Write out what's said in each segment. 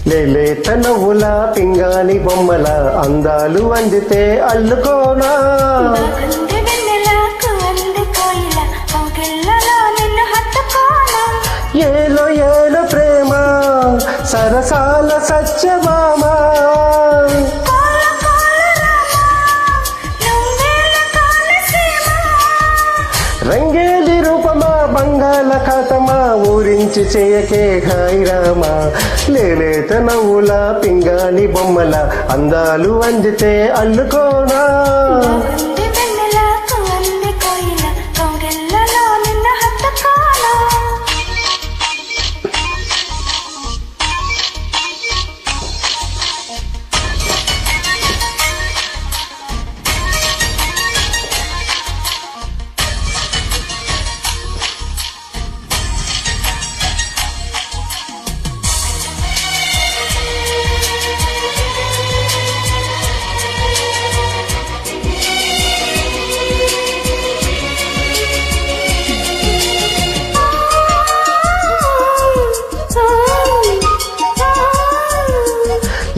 లేలేత నవ్వుల పింగాణి బొమ్మల అందాలు అందితే అల్లుకోనా ఏలో ఏలో ప్రేమ సరసాల సత్యభామ రంగేలి రూపమా బంగాళాఖాతమా ఊరించి చేయకే హాయ్ రామా లేలేత నవ్వుల పింగాణి బొమ్మల అందాలు అందితే అల్లుకోనా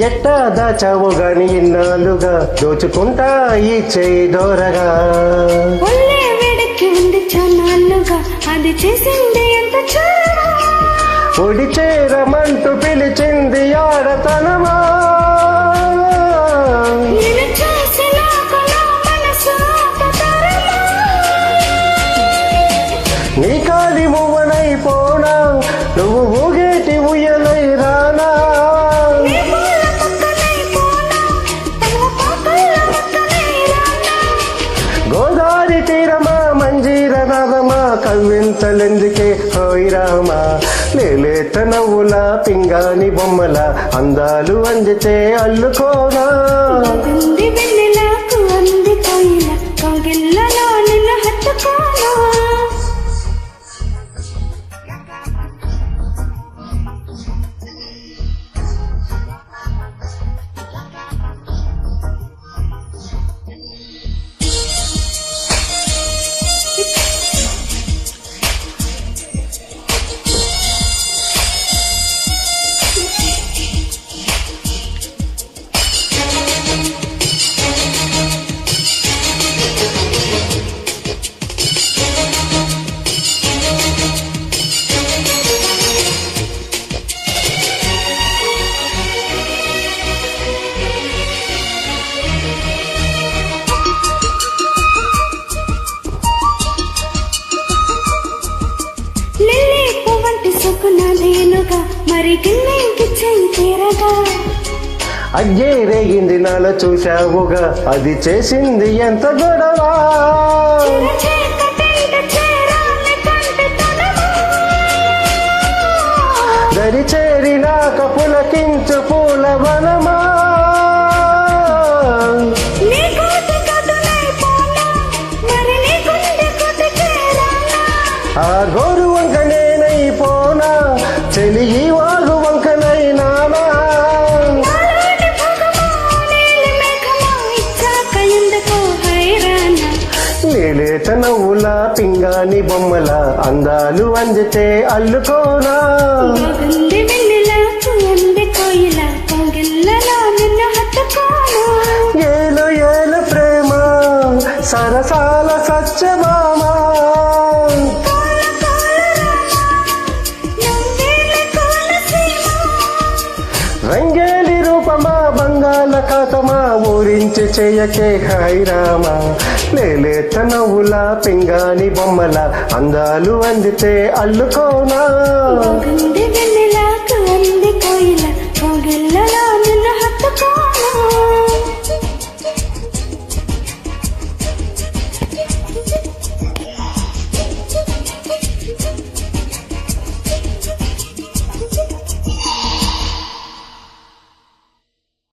ఎట్టా దాచావు గాని ఇన్నాళ్ళుగా దోచుకుంటా ఈ చేయి దోరగా అది చేసింది ఎంత ఒడి చేరమంటూ పిలిచింది ఆడతనమా నీ కాలి మువ్వనైపోనా నువ్వు ఊగేటి ఉయ్యలై రానా గోదావరి తీరమా మంజీర నాదమా కవ్వింతలెందుకే హోయ్ రామా లేలేత నవ్వుల పింగాణి బొమ్మల అందాలు అందితే అల్లుకోనా మరి తీరగా అగ్గే రేగింది నాలో చూశావుగా అది చేసింది ఎంత గొడవ దరి చేరినాక పులకించు పూల వనమా ఆ గోరు వంక నేనైపోనా చెలియి వాగు వంకనైనానా లేలేత నవ్వుల పింగాణి బొమ్మల అందాలు అందితే అల్లుకోనా ఏలో ఏలో ప్రేమ సరసాల సత్యభామ రంగేలి రూపమా బంగాళాఖాతమా ఊరించి చేయకే హాయ్ రామా లేలేత నవ్వుల పింగాణి బొమ్మల అందాలు అందితే అల్లుకోనా కోయిల